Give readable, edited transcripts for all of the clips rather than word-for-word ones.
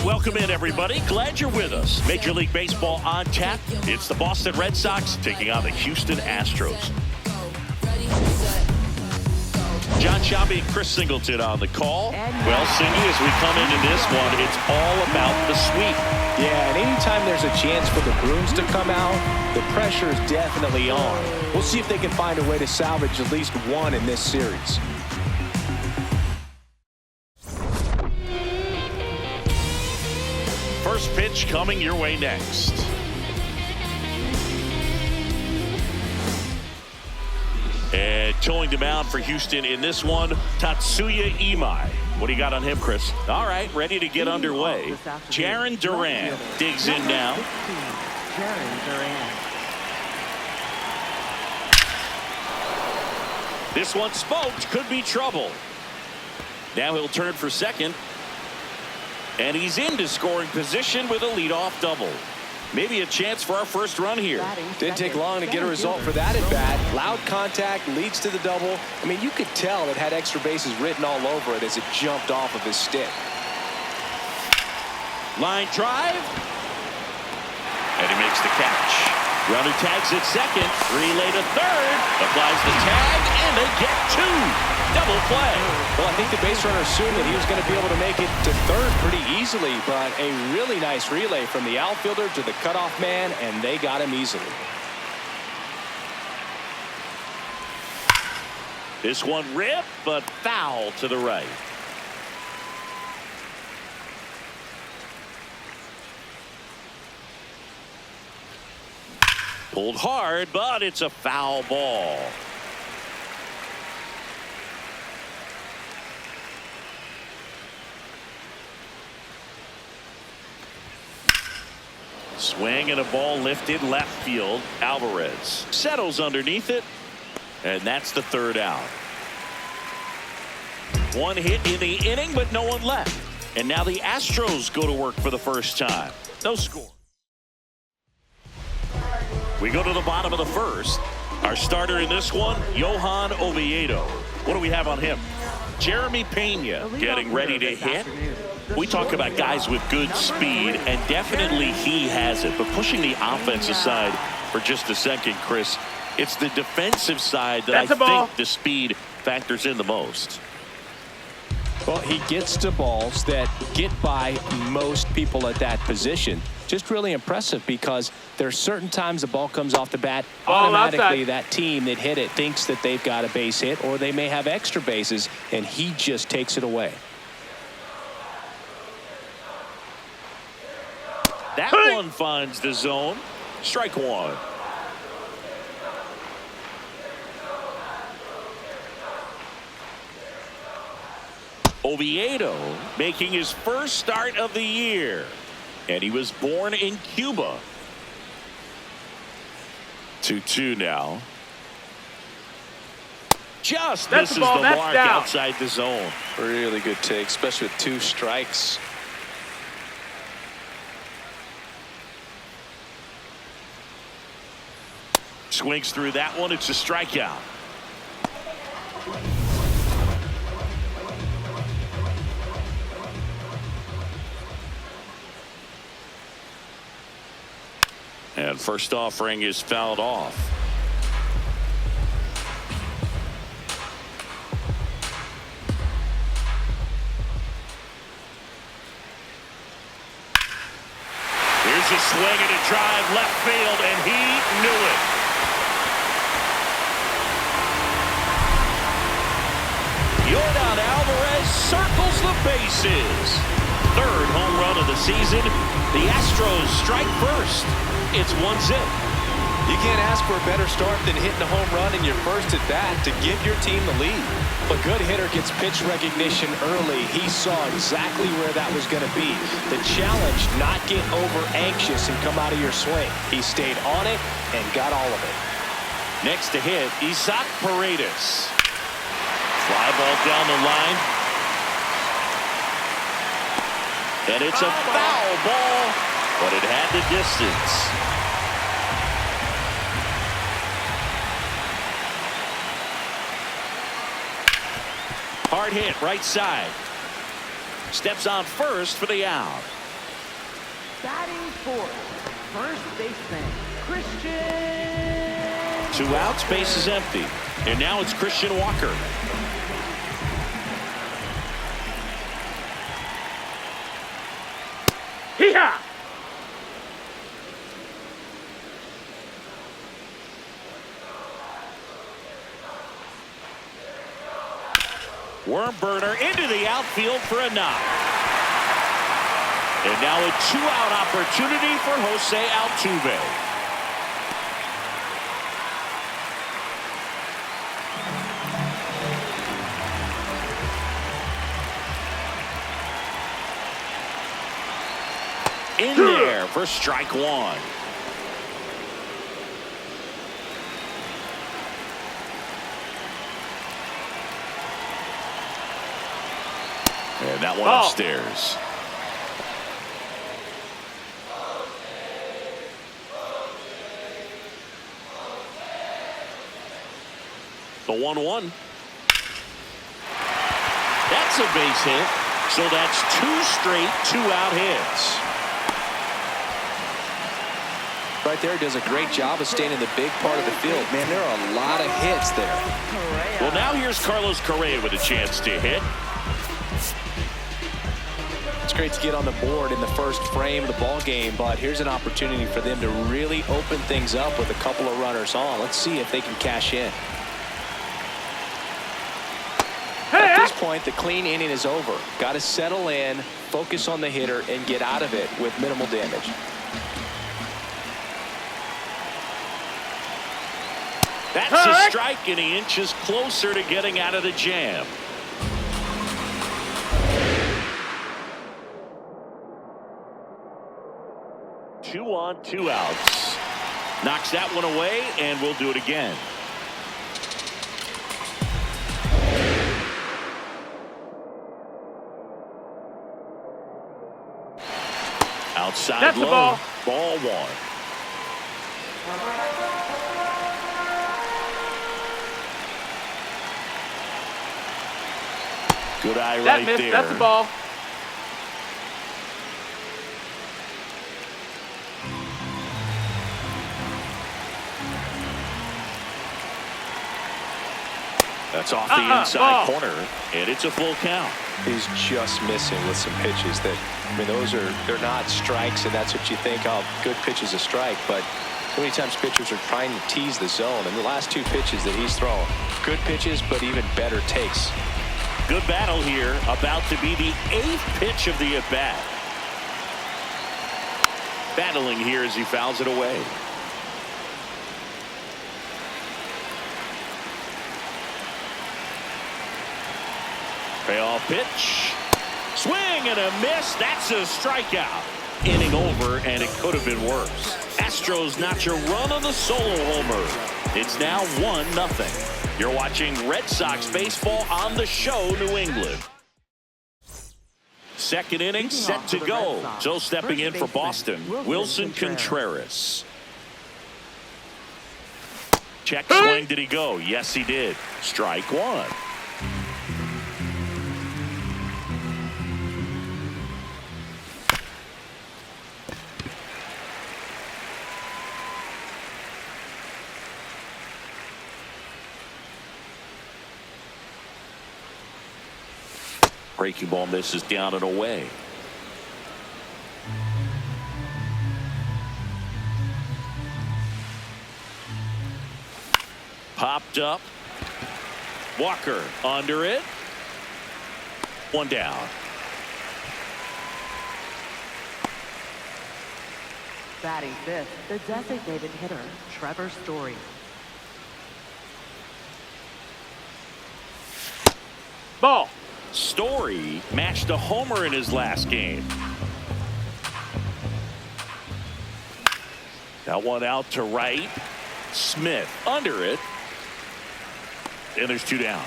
And welcome in, everybody. Glad you're with us. Major League Baseball on tap. It's the Boston Red Sox taking on the Houston Astros. John Shabby and Chris Singleton on the call. Well, Singy, as we come into this one, it's all about the sweep. Yeah, and anytime there's a chance for the Bruins to come out, the pressure is definitely on. We'll see if they can find a way to salvage at least one in this series. First pitch coming your way next. And towing the mound for Houston in this one, Tatsuya Imai. What do you got on him, Chris? All right, ready to get underway. Jaron Duran digs in now. This one smoked, could be trouble. Now he'll turn for second. And he's into scoring position with a leadoff double. Maybe a chance for our first run here. Didn't take long to get a result for that at bat. Loud contact leads to the double. I mean, you could tell it had extra bases written all over it as it jumped off of his stick. Line drive. And he makes the catch. Runner tags at second. Relay to third. Applies the tag, and they get two. Double play. Well, I think the base runner assumed that he was going to be able to make it to third pretty easily, but a really nice relay from the outfielder to the cutoff man, and they got him easily. This one ripped, but foul to the right. Pulled hard, but it's a foul ball. Swing and a ball lifted left field. Alvarez settles underneath it, and that's the third out. One hit in the inning, but no one left. And now the Astros go to work for the first time. No score. We go to the bottom of the first. Our starter in this one, Johan Oviedo. What do we have on him? Jeremy Pena getting ready to hit. We talk about guys with good speed, and definitely he has it. But pushing the offense aside for just a second, Chris, it's the defensive side that I think the speed factors in the most. Well, he gets to balls that get by most people at that position. Just really impressive because there are certain times the ball comes off the bat, automatically that team that hit it thinks that they've got a base hit, or they may have extra bases, and he just takes it away. That one finds the zone. Strike one. Oviedo making his first start of the year. And he was born in Cuba. 2-2 now. Just misses the mark outside the zone. Really good take, especially with two strikes. Swings through that one. It's a strikeout. And first offering is fouled off. Here's a swing and a drive left field, and he knew it. Yordan Alvarez circles the bases. Third home run of the season. The Astros strike first. It's 1-0. You can't ask for a better start than hitting a home run in your first at bat to give your team the lead. A good hitter gets pitch recognition early. He saw exactly where that was going to be. The challenge, not get over anxious and come out of your swing. He stayed on it and got all of it. Next to hit, Isaac Paredes. Fly ball down the line. And it's a foul ball, but it had the distance. Hard hit, right side. Steps on first for the out. Batting fourth, first baseman, Christian. 2 outs, base is empty. And now it's Christian Walker. Hee-haw! Worm burner into the outfield for a knock. And now a 2-out opportunity for Jose Altuve. In there for strike 1. And that one upstairs. The 1-1. That's a base hit. So that's 2 straight 2-out hits. Right there, does a great job of staying in the big part of the field. Man, there are a lot of hits there. Well, now here's Carlos Correa with a chance to hit. It's great to get on the board in the first frame of the ball game, but here's an opportunity for them to really open things up with a couple of runners on. Let's see if they can cash in. At this point, the clean inning is over. Got to settle in, focus on the hitter, and get out of it with minimal damage. That's a strike, and he inches closer to getting out of the jam. Two on, 2 outs. Knocks that one away, and we'll do it again. Outside That's low. the ball. Ball 1. Good eye That right missed. there. That's the ball. That's off the inside corner, and it's a full count. He's just missing with some pitches that, I mean, they're not strikes, and that's what you think, oh, good pitch is a strike, but so many times pitchers are trying to tease the zone, and the last 2 pitches that he's thrown, good pitches, but even better takes. Good battle here, about to be the 8th pitch of the at-bat. Battling here as he fouls it away. Payoff pitch. Swing and a miss. That's a strikeout. Inning over, and it could have been worse. Astros notch a run on the solo homer. It's now 1-0. You're watching Red Sox baseball on the show, New England. Second inning set to go. So stepping in for Boston, Wilson Contreras. Check swing. Did he go? Yes, he did. Strike 1. Breaking ball misses down and away. Popped up. Walker under it. 1 down. Batting fifth, the designated hitter, Trevor Story. Ball. Story matched a homer in his last game. That one out to right. Smith under it. And there's 2 down.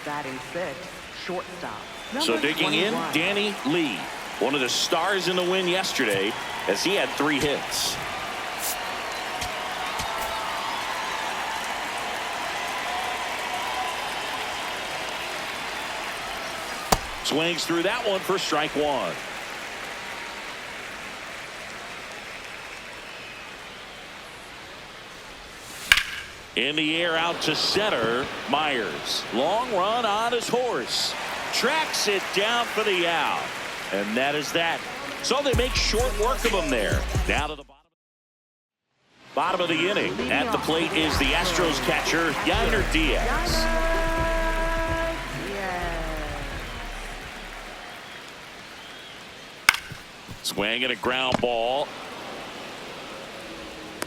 Batting sixth, shortstop. So number digging in, 21. Danny Lee. One of the stars in the win yesterday as he had 3 hits. Swings through that one for strike one. In the air out to center. Myers. Long run on his horse. Tracks it down for the out. And that is that. So they make short work of him there. Now to the bottom of the inning. At the plate is the Astros catcher, Yainer Diaz. Swing and a ground ball.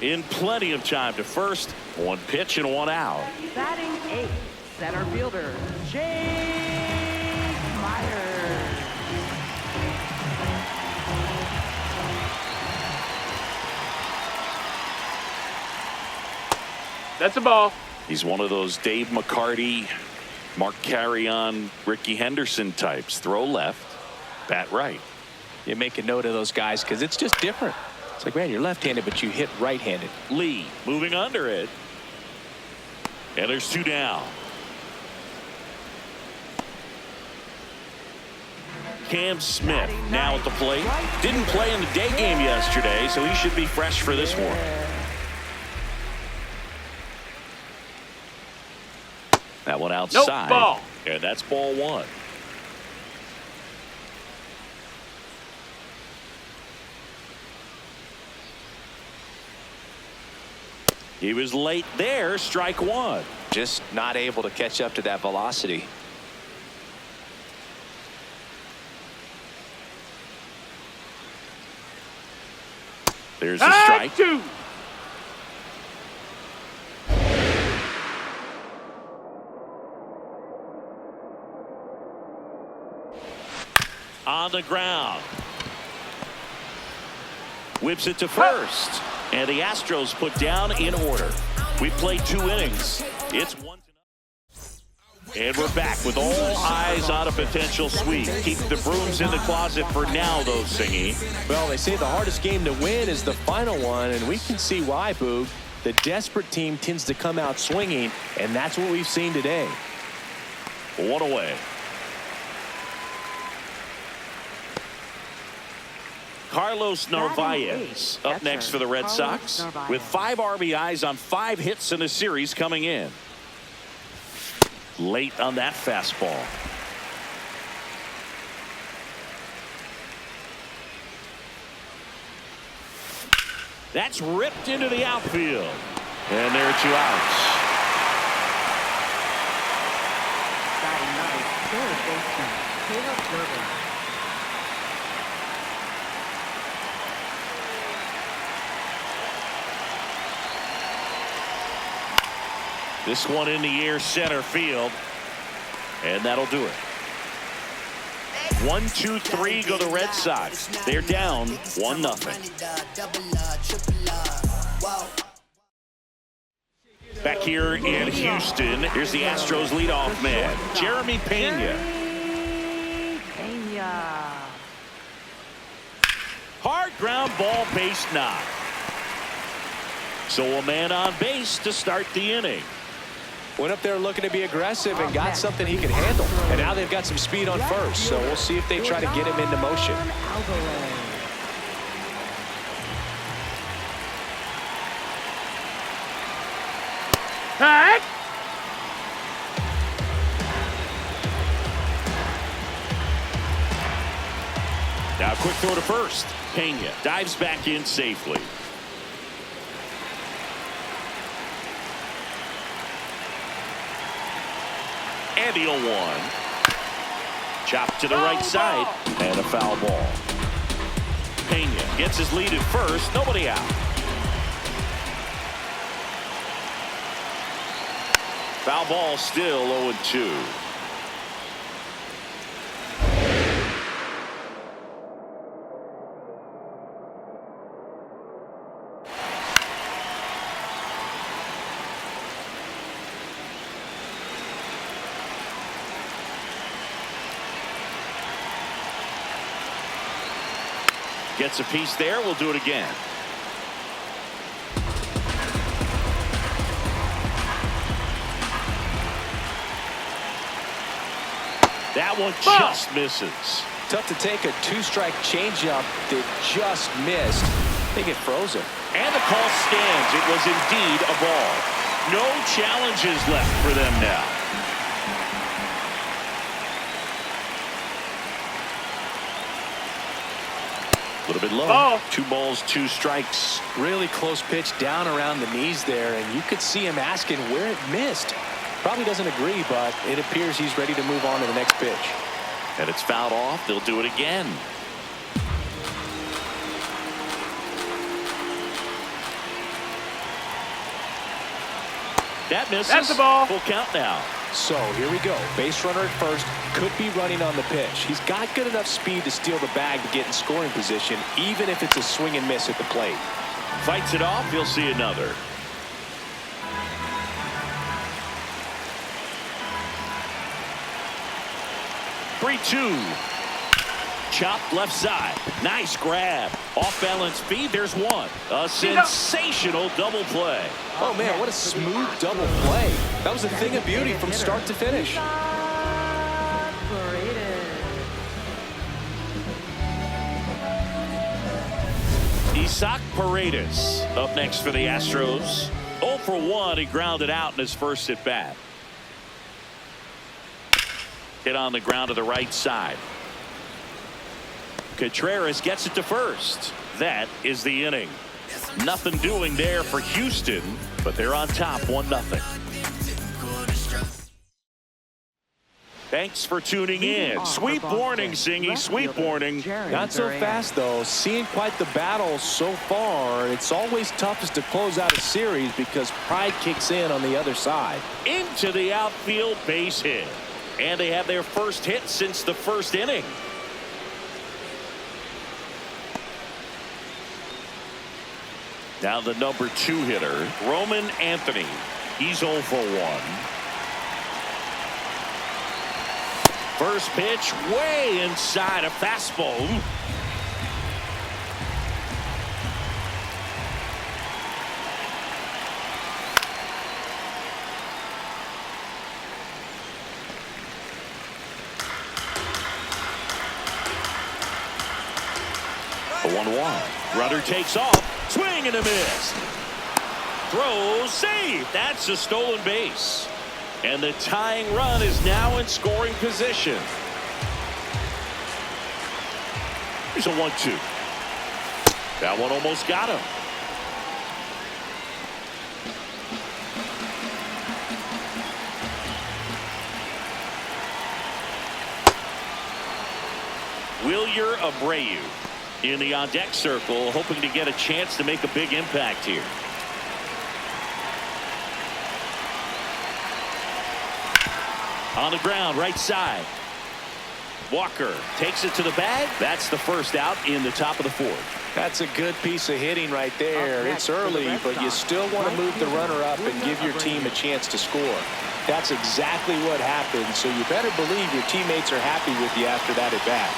In plenty of time to first. One pitch and one out. Batting eighth, center fielder, James Myers. That's a ball. He's one of those Dave McCarty, Mark Carrion, Ricky Henderson types. Throw left, bat right. You make a note of those guys because it's just different. It's like, man, you're left-handed, but you hit right-handed. Lee moving under it. And there's two down. Cam Smith now at the plate. Didn't play in the day game yesterday, so he should be fresh for this one. That one outside. Nope, ball. And that's ball one. He was late there. Strike one. Just not able to catch up to that velocity. There's a strike. Two. On the ground. Whips it to first. And the Astros put down in order. We played 2 innings. It's 1-0. And we're back with all eyes on a potential sweep. Keep the brooms in the closet for now, though, Singy. Well, they say the hardest game to win is the final one, and we can see why, Boog. The desperate team tends to come out swinging, and that's what we've seen today. 1 away. Carlos Narvaez up next for the Red Sox with 5 RBIs on 5 hits in the series coming in. Late on that fastball. That's ripped into the outfield. And there are 2 outs. Batting ninth, third baseman, Caleb Gerber. This one in the air center field. And that'll do it. 1, 2, 3 go the Red Sox. They're down 1-0. Back here in Houston, here's the Astros leadoff man, Jeremy Pena. Hard ground ball, base knock. So a man on base to start the inning. Went up there looking to be aggressive and got something he could handle. And now they've got some speed on first, so we'll see if they try to get him into motion. Hey! Now quick throw to first. Pena dives back in safely. And the 0-1. Chopped to the right side. And a foul ball. Pena gets his lead at first. Nobody out. Foul ball still 0-2. Gets a piece there. We'll do it again. That one just misses. Tough to take a two-strike changeup that just missed. They get frozen. And the call stands. It was indeed a ball. No challenges left for them now. A little bit low. Ball. 2 balls, 2 strikes. Really close pitch down around the knees there, and you could see him asking where it missed. Probably doesn't agree, but it appears he's ready to move on to the next pitch. And it's fouled off. They'll do it again. That misses. That's the ball. Full count now. So here we go. Base runner at first. Could be running on the pitch. He's got good enough speed to steal the bag to get in scoring position, even if it's a swing and miss at the plate. Fights it off. He'll see another. Three-two. Chopped left side. Nice grab. Off-balance feed. There's one. A sensational double play. Oh, man, what a smooth double play. That was a thing of beauty from start to finish. Isaac Paredes up next for the Astros. 0 for 1. He grounded out in his first at bat. Hit on the ground to the right side. Contreras gets it to first. That is the inning. Nothing doing there for Houston, but they're on top 1-0. Thanks for tuning in. Sweep warning, Singy. Sweep warning. Not so fast, though. Seeing quite the battle so far. It's always toughest to close out a series because pride kicks in on the other side. Into the outfield, base hit. And they have their first hit since the first inning. Now the number 2 hitter, Roman Anthony. He's 0 for 1. First pitch way inside, a fastball. 1-1. Runner takes off. Swing and a miss. Throw, save. That's a stolen base. And the tying run is now in scoring position. Here's a 1-2. That one almost got him. Wilyer Abreu in the on-deck circle, hoping to get a chance to make a big impact here. On the ground, right side. Walker takes it to the bag. That's the first out in the top of the 4th. That's a good piece of hitting right there. It's early, but you still want to move the runner up and give your team a chance to score. That's exactly what happened, so you better believe your teammates are happy with you after that at bat.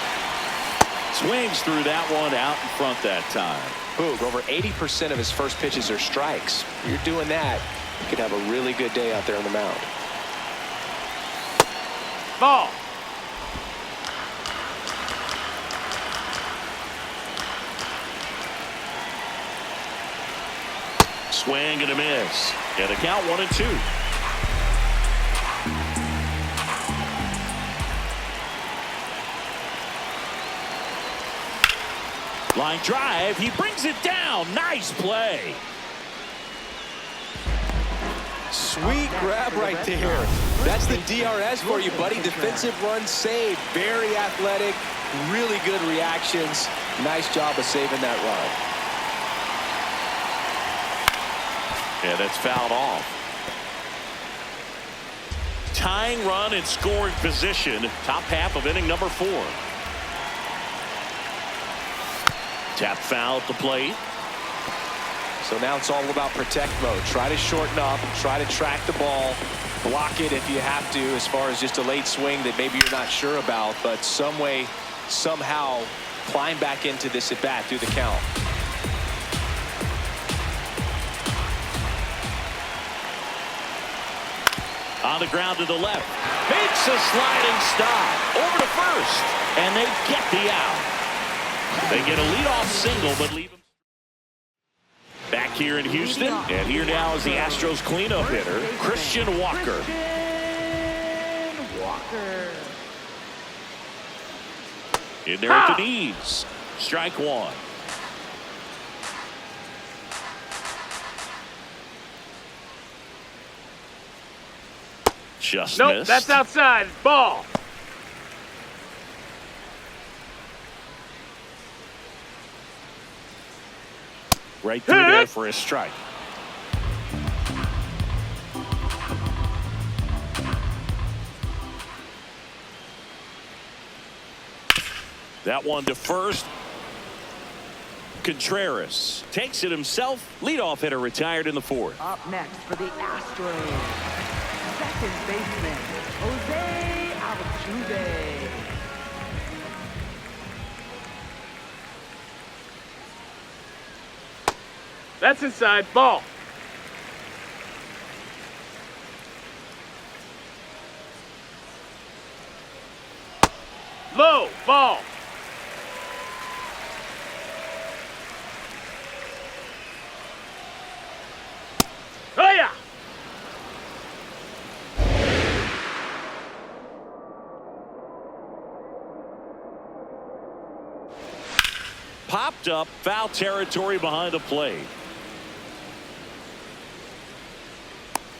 Swings through that one out in front that time. Boog, over 80% of his first pitches are strikes. You're doing that, you could have a really good day out there on the mound. Ball. Swing and a miss. And the count 1-2. Line drive. He brings it down. Nice play. Sweet grab right there. That's the DRS for you, buddy. Defensive run saved. Very athletic. Really good reactions. Nice job of saving that run. Yeah, that's fouled off. Tying run in scoring position. Top half of inning number 4. Tap foul at the plate. So now it's all about protect mode. Try to shorten up. Try to track the ball. Block it if you have to, as far as just a late swing that maybe you're not sure about. But some way, somehow, climb back into this at bat through the count. On the ground to the left. Makes a sliding stop. Over to first. And they get the out. They get a leadoff single, but leave him. Back here in Houston. And here now is the Astros cleanup hitter, Christian Walker. In there at the knees. Strike one. Just missed. That's outside. Ball. Right through there for a strike. That one to first. Contreras takes it himself. Leadoff hitter retired in the fourth. Up next for the Astros, second baseman, Jose Altuve. That's inside. Ball. Low. Ball. Oh, yeah. Popped up, foul territory behind the plate.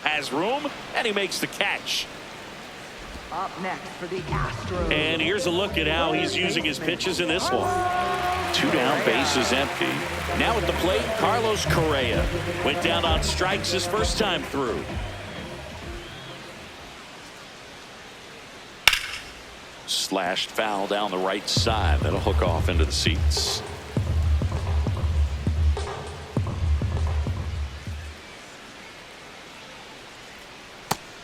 Has room, and he makes the catch. Up next for the Astros. And here's a look at how he's using his pitches in this one. 2 down, bases empty. Now at the plate, Carlos Correa. Went down on strikes his first time through. Slashed foul down the right side. That'll hook off into the seats.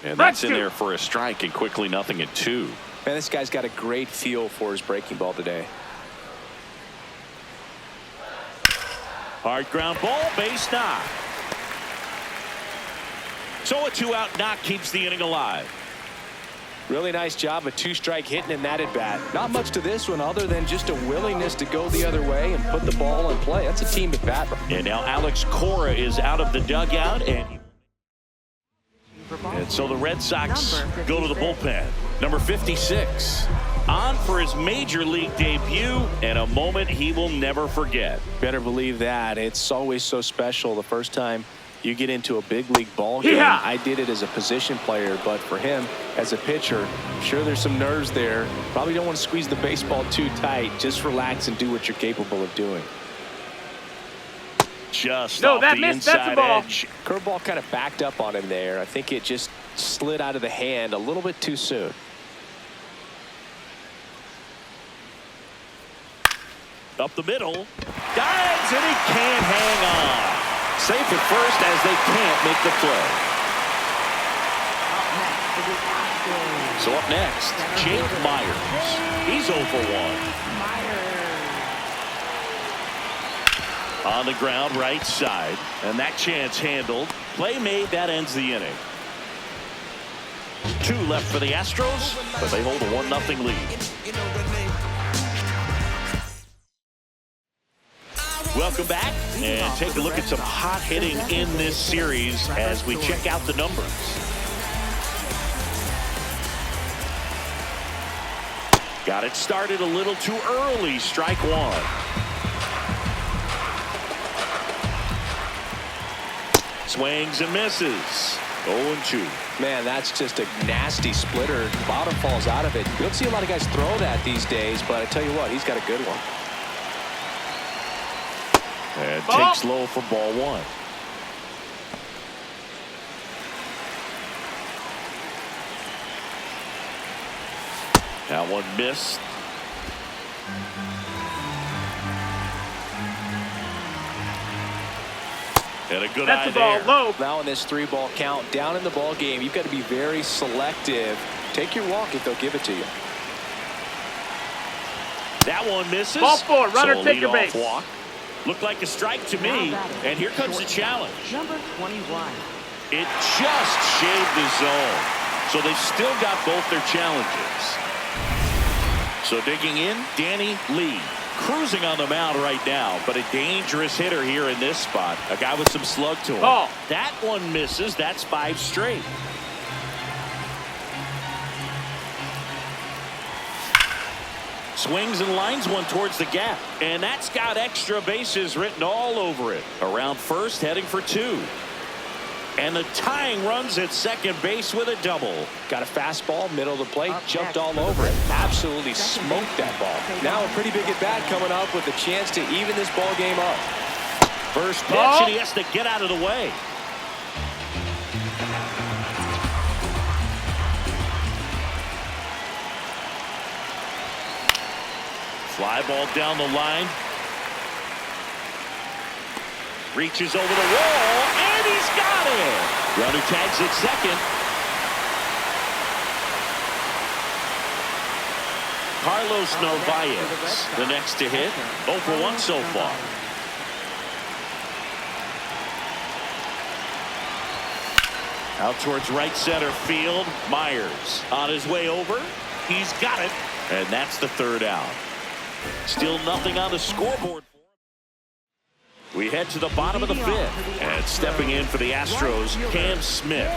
And that's in there for a strike, and quickly 0-2. Man, this guy's got a great feel for his breaking ball today. Hard ground ball, base knock. So a 2-out knock keeps the inning alive. Really nice job of 2-strike hitting in that at bat. Not much to this one other than just a willingness to go the other way and put the ball in play. That's a team at bat. And now Alex Cora is out of the dugout, and so the Red Sox go to the bullpen. Number 56 on for his major league debut, and a moment he will never forget. Better believe that. It's always so special the first time you get into a big league ball game. Yeah. I did it as a position player, but for him as a pitcher, I'm sure there's some nerves there. Probably don't want to squeeze the baseball too tight. Just relax and do what you're capable of doing. Just off the inside edge. Curveball kind of backed up on him there. I think it just slid out of the hand a little bit too soon. Up the middle. Dives, and he can't hang on. Safe at first as they can't make the play. So up next, Jake Myers. He's 0 for 1. On the ground, right side. And that chance handled. Play made, that ends the inning. 2 left for the Astros, but they hold a 1-0 lead. Welcome back, and take a look at some hot hitting in this series as we check out the numbers. Got it started a little too early. Strike one. Swings and misses. 0-2. Man, that's just a nasty splitter. The bottom falls out of it. You don't see a lot of guys throw that these days, but I tell you what, he's got a good one. And takes low for ball one. That one missed. And a good eye there. That's a ball low. Now in this 3-ball count, down in the ball game, you've got to be very selective. Take your walk if they'll give it to you. That one misses. Ball 4, runner so take your base. Walk. Looked like a strike to me, and here comes the challenge. Number 21. It just shaved the zone. So they've still got both their challenges. So digging in, Danny Lee. Cruising on the mound right now, but a dangerous hitter here in this spot. A guy with some slug to him. Ball. That one misses. That's 5 straight. Swings and lines one towards the gap. And that's got extra bases written all over it. Around first, heading for 2. And the tying runs at second base with a double. Got a fastball, middle of the plate, jumped all over it. Absolutely smoked that ball. Now a pretty big at-bat coming up with a chance to even this ball game up. First pitch, and he has to get out of the way. Fly ball down the line. Reaches over the wall, and he's got it. Runner tags at second. Carlos Narvaez, the next to hit. 0 for 1 so far. Out towards right center field. Myers on his way over. He's got it. And that's the 3rd out. Still nothing on the scoreboard. We head to the bottom of the 5th. And stepping in for the Astros, Cam Smith.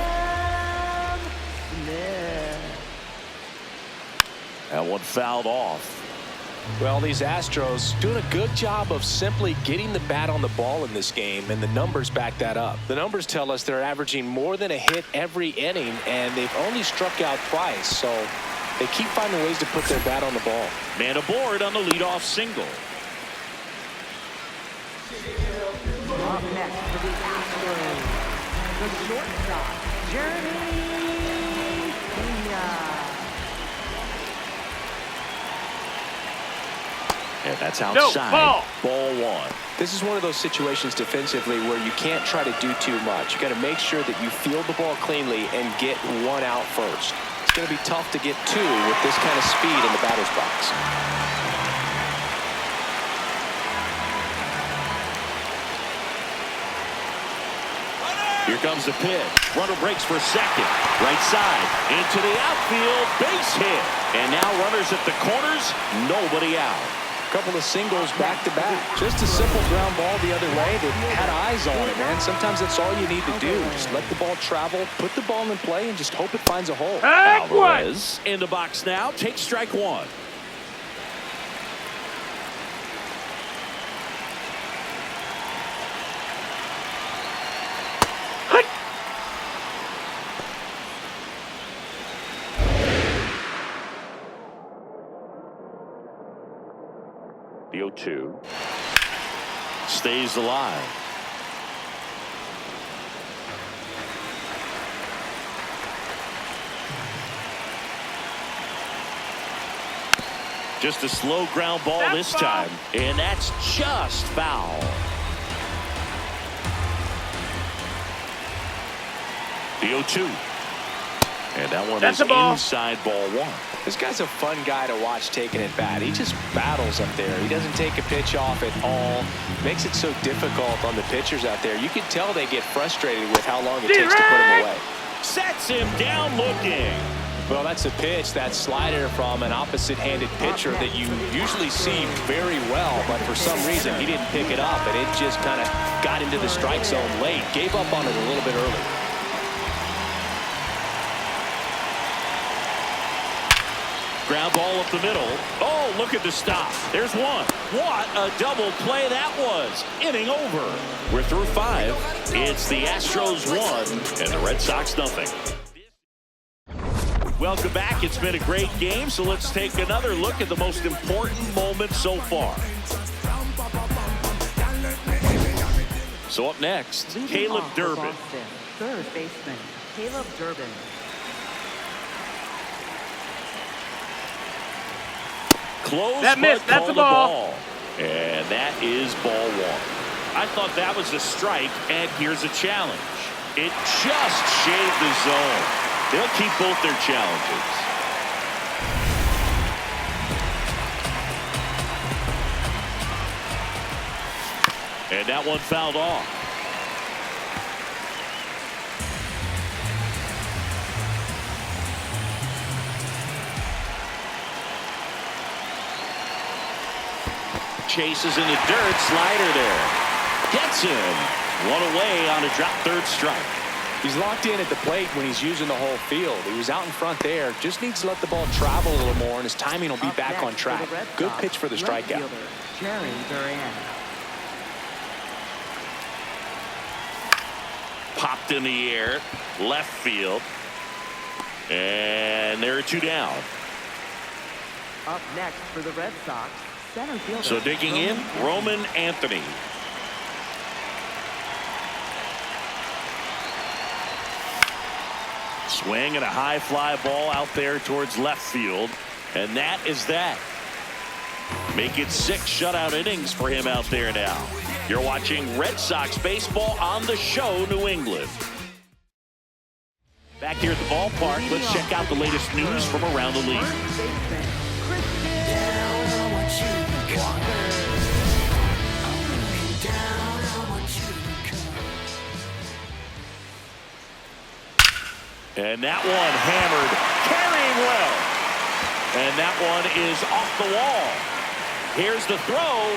That one fouled off. Well, these Astros doing a good job of simply getting the bat on the ball in this game, and the numbers back that up. The numbers tell us they're averaging more than a hit every inning, and they've only struck out twice, so they keep finding ways to put their bat on the ball. Man aboard on the leadoff single. Up next for the Astros, the shortstop, Jeremy Pena. And that's outside. No, ball 1. This is one of those situations defensively where you can't try to do too much. You got to make sure that you field the ball cleanly and get 1 out first. It's going to be tough to get 2 with this kind of speed in the batter's box. Here comes the pitch. Runner breaks for second. Right side. Into the outfield. Base hit. And now runners at the corners. Nobody out. Couple of singles back-to-back. Just a simple ground ball the other way that had eyes on it, man. Sometimes that's all you need to do. Just let the ball travel, put the ball in play, and just hope it finds a hole. Alvarez in the box now. Takes strike 1. The 0-2 stays alive. Just a slow ground ball this time, and that's just foul. The 0-2. And that one is inside ball 1. This guy's a fun guy to watch taking at bat. He just battles up there. He doesn't take a pitch off at all. Makes it so difficult on the pitchers out there. You can tell they get frustrated with how long it takes to put him away. Sets him down looking. Well, that's a pitch, that slider from an opposite-handed pitcher that you usually see very well, but for some reason he didn't pick it up, and it just kind of got into the strike zone late. Gave up on it a little bit early. Ground ball up the middle. Oh, look at the stop. There's one. What a double play that was. Inning over. We're through 5. It's the Astros 1 and the Red Sox nothing. Welcome back. It's been a great game, so let's take another look at the most important moments so far. So up next, Caleb Durbin. Third baseman, Caleb Durbin. Close, that missed. That's a ball. And that is ball 1. I thought that was a strike, and here's a challenge. It just shaved the zone. They'll keep both their challenges. And that one fouled off. chases in the dirt. Slider there. Gets him. One away on a drop third strike. He's locked in at the plate when he's using the whole field. He was out in front there. Just needs to let the ball travel a little more, and his timing will be back on track. Good pitch for the strikeout. Popped in the air. Left field. And there are two down. Up next for the Red Sox, center fielder. So digging in, Roman Anthony. Swing and a high fly ball out there towards left field. And that is that. Make it 6 shutout innings for him out there now. You're watching Red Sox baseball on the show, New England. Back here at the ballpark, let's check out the latest news from around the league. And that one hammered, carrying well. And that one is off the wall. Here's the throw.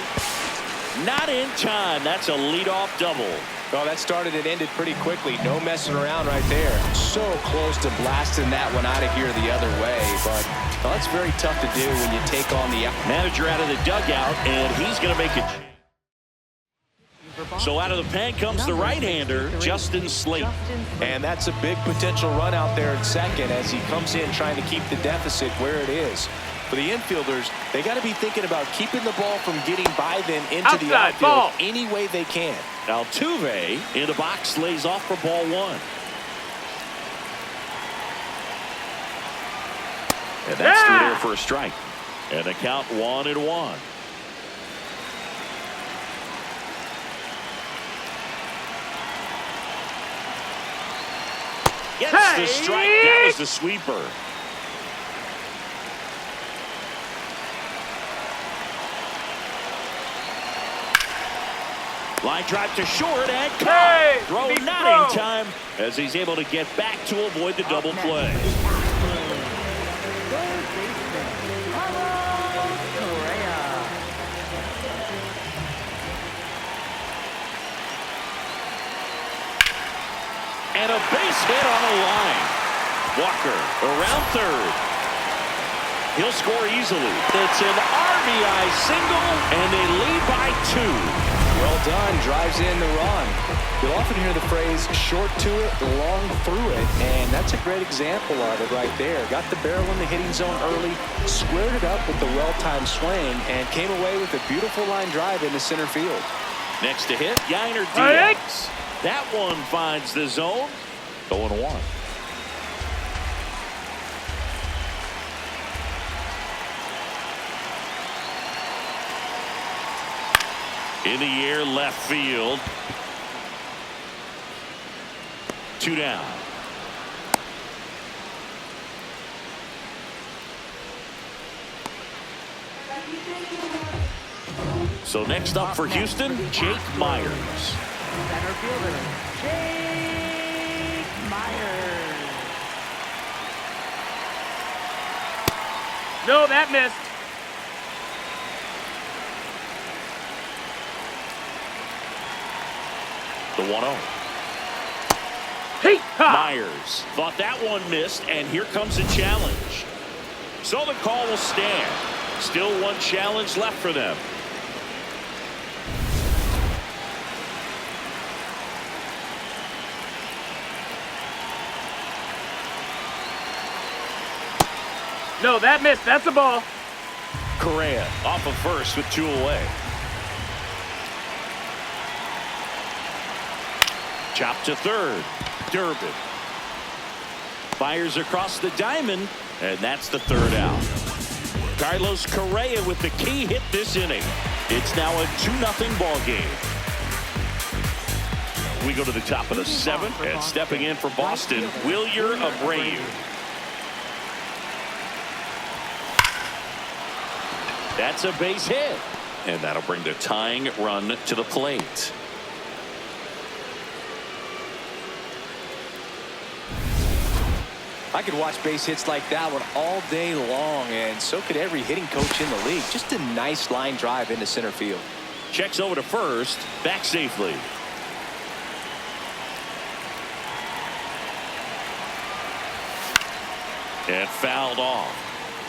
Not in time. That's a leadoff double. Oh, that started and ended pretty quickly. No messing around right there. So close to blasting that one out of here the other way. But well, that's very tough to do when you take on the manager out of the dugout, and he's going to make it. So out of the pen comes the right-hander, Justin Slate. And that's a big potential run out there at second as he comes in trying to keep the deficit where it is. For the infielders, they got to be thinking about keeping the ball from getting by them into the outfield any way they can. Altuve in the box lays off for ball one. And that's through there for a strike. And the count 1-1. Gets the strike. That was the sweeper. Line drive to short and caught. Throw not in time as he's able to get back to avoid the double play. And a base hit on the line. Walker around third. He'll score easily. It's an RBI single, and they lead by 2. Well done. Drives in the run. You'll often hear the phrase short to it, long through it, and that's a great example of it right there. Got the barrel in the hitting zone early, squared it up with the well-timed swing, and came away with a beautiful line drive into center field. Next to hit, Yainer Diaz. That one finds the zone. 0-1. In the air, left field. 2 down. So next up for Houston, Jake Myers. Center fielder, Jake Myers. No, that missed. The 1-0. Hey, Myers thought that one missed, and here comes a challenge. So the call will stand. Still one challenge left for them. No, that missed. That's a ball. Correa off of first with 2 away. Chop to third. Durbin fires across the diamond, and that's the 3rd out. Carlos Correa with the key hit this inning. It's now a 2-0 ball game. We go to the top of the 7th, and stepping in for Boston, Wilyer Abreu. That's a base hit, and that'll bring the tying run to the plate. I could watch base hits like that one all day long, and so could every hitting coach in the league. Just a nice line drive into center field. Checks over to first, back safely. And fouled off.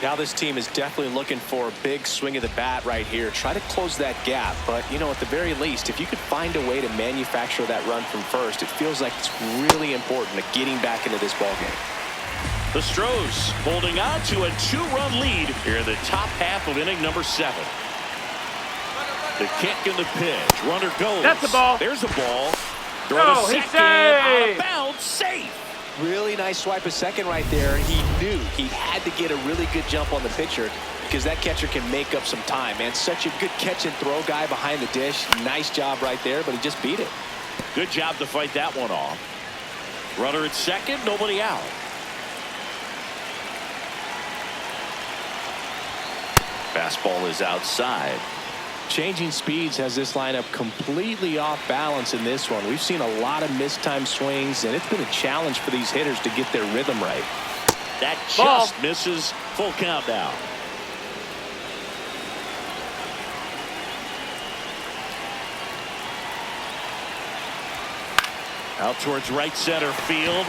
Now this team is definitely looking for a big swing of the bat right here. Try to close that gap, but you know, at the very least, if you could find a way to manufacture that run from first, it feels like it's really important to getting back into this ballgame. The Stros holding on to a 2-run lead here in the top half of inning number 7. The kick and the pitch. Runner goes. That's the ball. There's a ball. Throw No, to he's second. Out of safe. bounds. Safe. Really nice swipe of second right there. He knew he had to get a really good jump on the pitcher because that catcher can make up some time, man. Such a good catch and throw guy behind the dish. Nice job right there, but he just beat it. Good job to fight that one off. Runner at second. Nobody out. Fastball is outside. Changing speeds has this lineup completely off balance in this one. We've seen a lot of mistimed swings, and it's been a challenge for these hitters to get their rhythm right. That Ball. just misses. Full count now. Out towards right center field.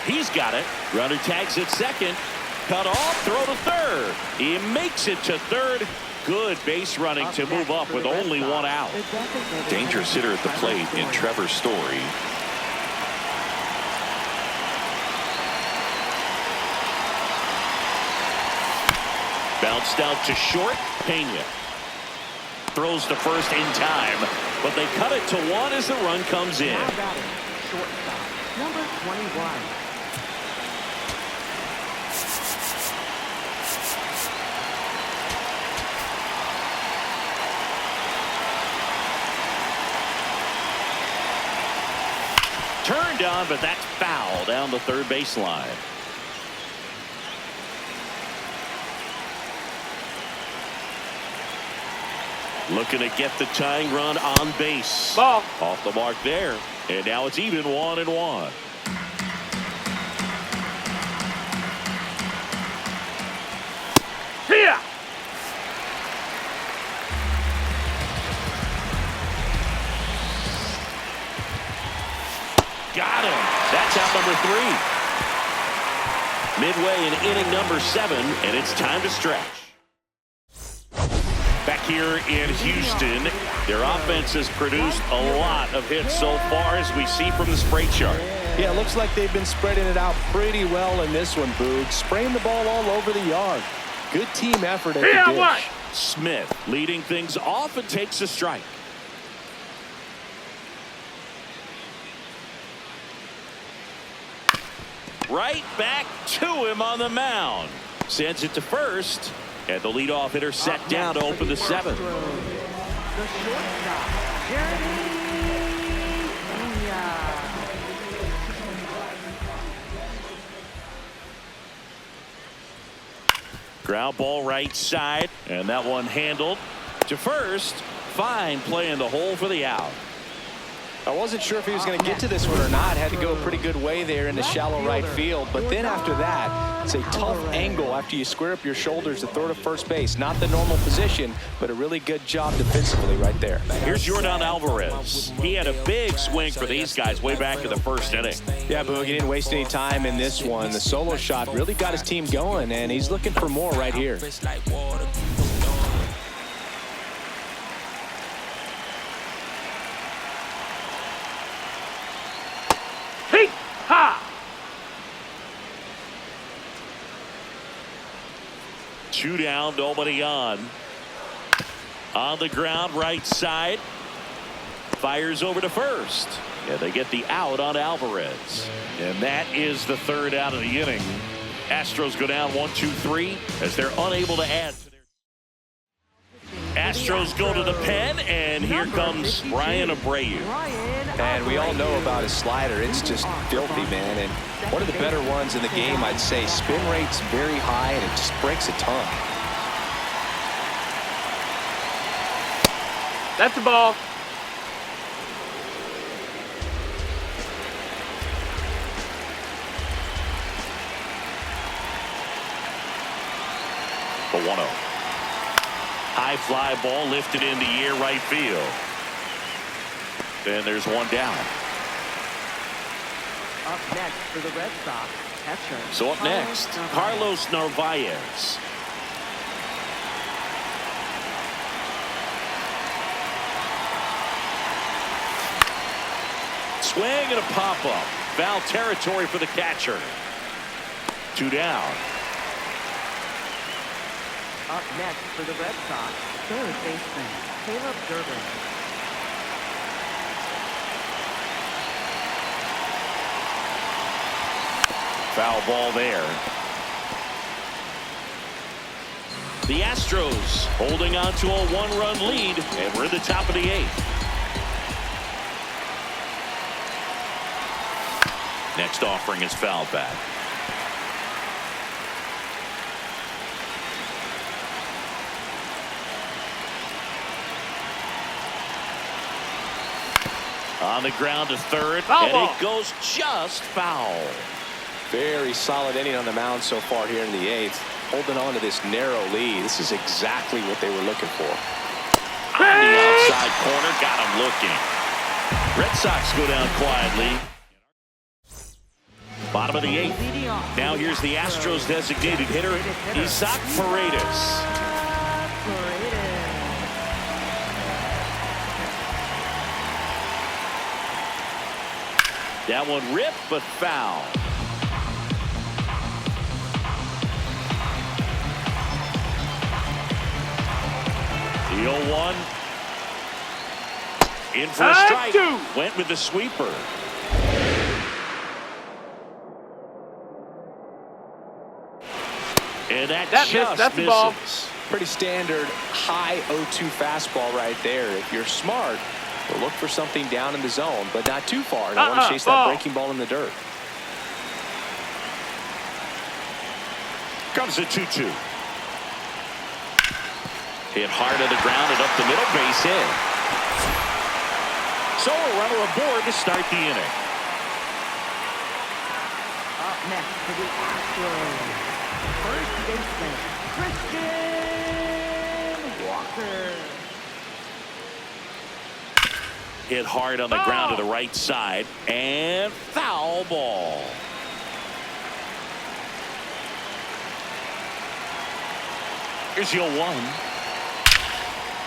He's got it. Runner tags at second. Cut off, throw to third. He makes it to third. Good base running to move up with only one out. Dangerous hitter at the plate in Trevor Story. Bounced out to short. Pena throws to first in time, but they cut it to 1 as the run comes in. Now batting, shortstop, number 21. Turned on, but that's foul down the third baseline. Looking to get the tying run on base. Ball. Off the mark there. And now it's even 1-1. Here. Got him. That's out number 3. Midway in inning number 7, and it's time to stretch. Back here in Houston, their offense has produced a lot of hits so far, as we see from the spray chart. Yeah, it looks like they've been spreading it out pretty well in this one, Boog. Spraying the ball all over the yard. Good team effort at the dish. Smith leading things off and takes a strike. Right back to him on the mound. Sends it to first. And the leadoff hitter set down to open the 7th. The shortstop, Jeremy Pena. Ground ball right side. And that one handled to first. Fine play in the hole for the out. I wasn't sure if he was going to get to this one or not. Had to go a pretty good way there in the shallow right field. But then after that, it's a tough angle after you square up your shoulders to throw to first base. Not the normal position, but a really good job defensively right there. Here's Yordan Alvarez. He had a big swing for these guys way back in the first inning. Yeah, Boog, he didn't waste any time in this one. The solo shot really got his team going, and he's looking for more right here. Ha! 2 down, nobody on. On the ground, right side. Fires over to first. Yeah, they get the out on Alvarez. And that is the 3rd out of the inning. Astros go down 1-2-3 as they're unable to add to their. Astros go to the pen, and here comes Ryan Abreu. And we all know about his slider. It's just filthy, man. And one of the better ones in the game, I'd say. Spin rate's very high, and it just breaks a ton. That's the ball. The 1-0. High fly ball lifted in the air right field. Then there's one down. Up next for the Red Sox, catcher. So up next, Carlos Narvaez. Swing and a pop-up. Foul territory for the catcher. 2 down. Up next for the Red Sox, third baseman, Caleb Durbin. Foul ball there. The Astros holding on to a 1-run lead, and we're at the top of the 8th. Next offering is fouled back. On the ground to third, and it goes just foul. Very solid inning on the mound so far here in the 8th. Holding on to this narrow lead. This is exactly what they were looking for. On the outside corner, got him looking. Red Sox go down quietly. Bottom of the 8th. Now here's the Astros designated hitter, Isaac Paredes. That one ripped, but foul. The 0-1. In for a strike. Went with the sweeper. And that just that's misses. ball. Pretty standard high 0-2 fastball right there. If you're smart, we'll look for something down in the zone, but not too far. Don't want to chase that breaking ball in the dirt. Comes the 2-2. Hit hard to the ground and up the middle, base hit. So a runner aboard to start the inning. Up next for the Astros, first baseman, Christian Walker. Hit hard on the ground to the right side, and foul ball. Here's your 1.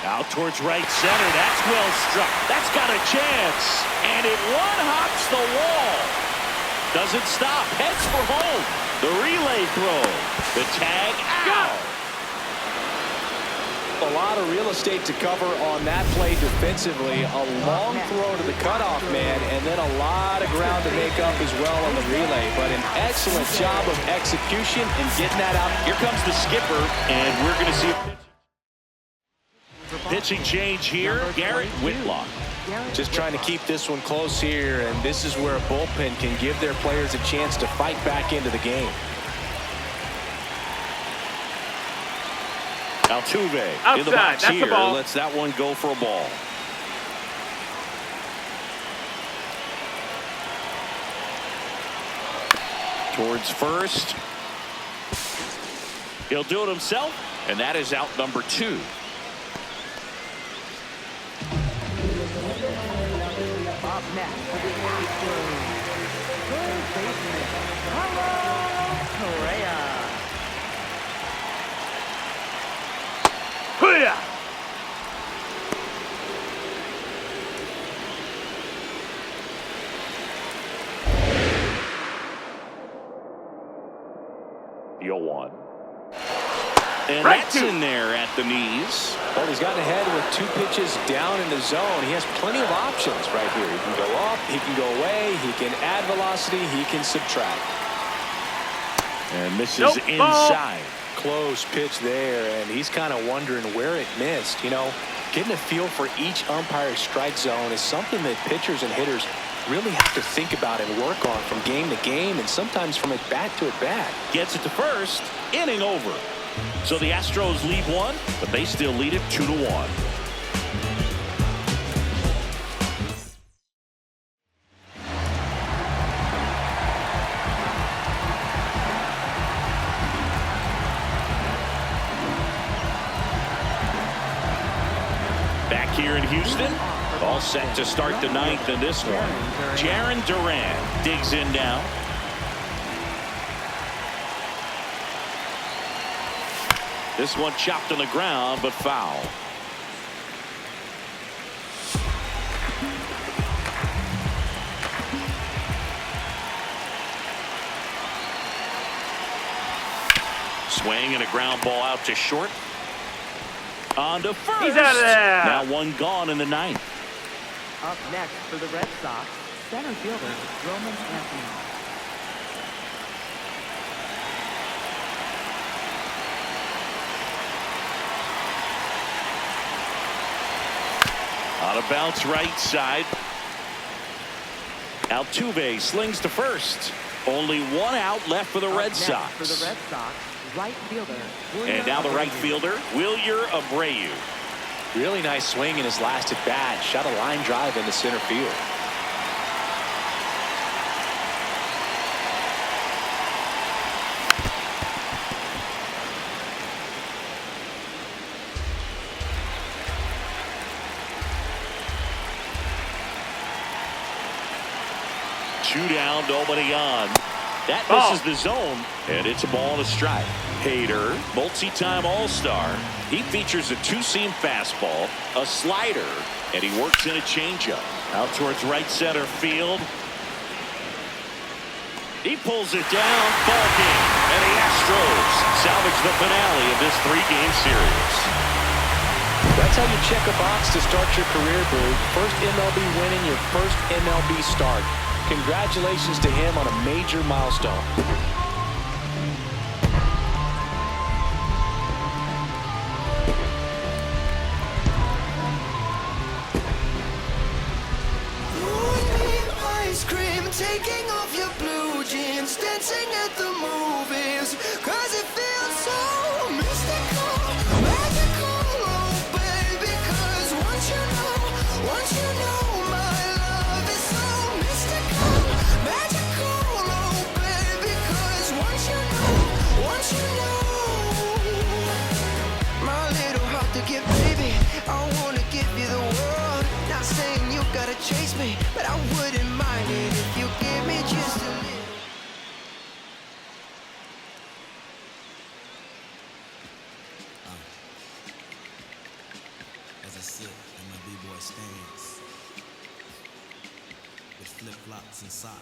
Out towards right center. That's well struck. That's got a chance. And it one-hops the wall. Doesn't stop. Heads for home. The relay throw. The tag out. A lot of real estate to cover on that play defensively. A long throw to the cutoff man, and then a lot of ground to make up as well on the relay. But an excellent job of execution and getting that out. Here comes the skipper, and we're going to see a pitching change here. Garrett Whitlock. Just trying to keep this one close here, and this is where a bullpen can give their players a chance to fight back into the game. Altuve outside, in the box that's here. the ball. Lets that one go for a ball. Towards first. He'll do it himself, and that is out number 2. Up next for the Astros, third baseman, Carlos Correa. Hoo-yah! The 0-1. And that's in there at the knees. Well, he's gotten ahead with 2 pitches down in the zone. He has plenty of options right here. He can go up, he can go away, he can add velocity, he can subtract. And misses inside. Close pitch there, and he's kind of wondering where it missed. You know, getting a feel for each umpire's strike zone is something that pitchers and hitters really have to think about and work on from game to game, and sometimes from at bat to at bat. Gets it to first. Inning over. So the Astros lead 1, but they still lead it 2-1. back here in Houston. All set to start the ninth in this one. Jaron Duran digs in now. This one chopped on the ground, but foul. Swing and a ground ball out to short. On to first. He's out of there. Now one gone in the ninth. Up next for the Red Sox, center fielder Roman Anthony. On a bounce right side. Altuve slings to first. Only one out left for the Red Sox. For the Red Sox, right fielder. And now the right fielder, Wilyer Abreu. Really nice swing in his last at bat. Shot a line drive into center field. Two down, nobody on. That misses the zone, and it's a ball and a strike. Hader, multi-time All-Star. He features a two-seam fastball, a slider, and he works in a changeup. Out towards right center field. He pulls it down, ball game, and the Astros salvage the finale of this three-game series. That's how you check a box to start your career, Boo. First MLB win in your first MLB start. Congratulations to him on a major milestone. Ice cream, taking off your blue jeans, dancing at the movies, 'cause it feels so mystical, magical, oh baby, 'cause once you know my love is so mystical, magical, oh baby, 'cause once you know my little heart to give, baby, I wanna give you the world, not saying you gotta chase me, but I wouldn't mind it if you give me just a little. As I sit in my B-boy stance with flip-flops and socks.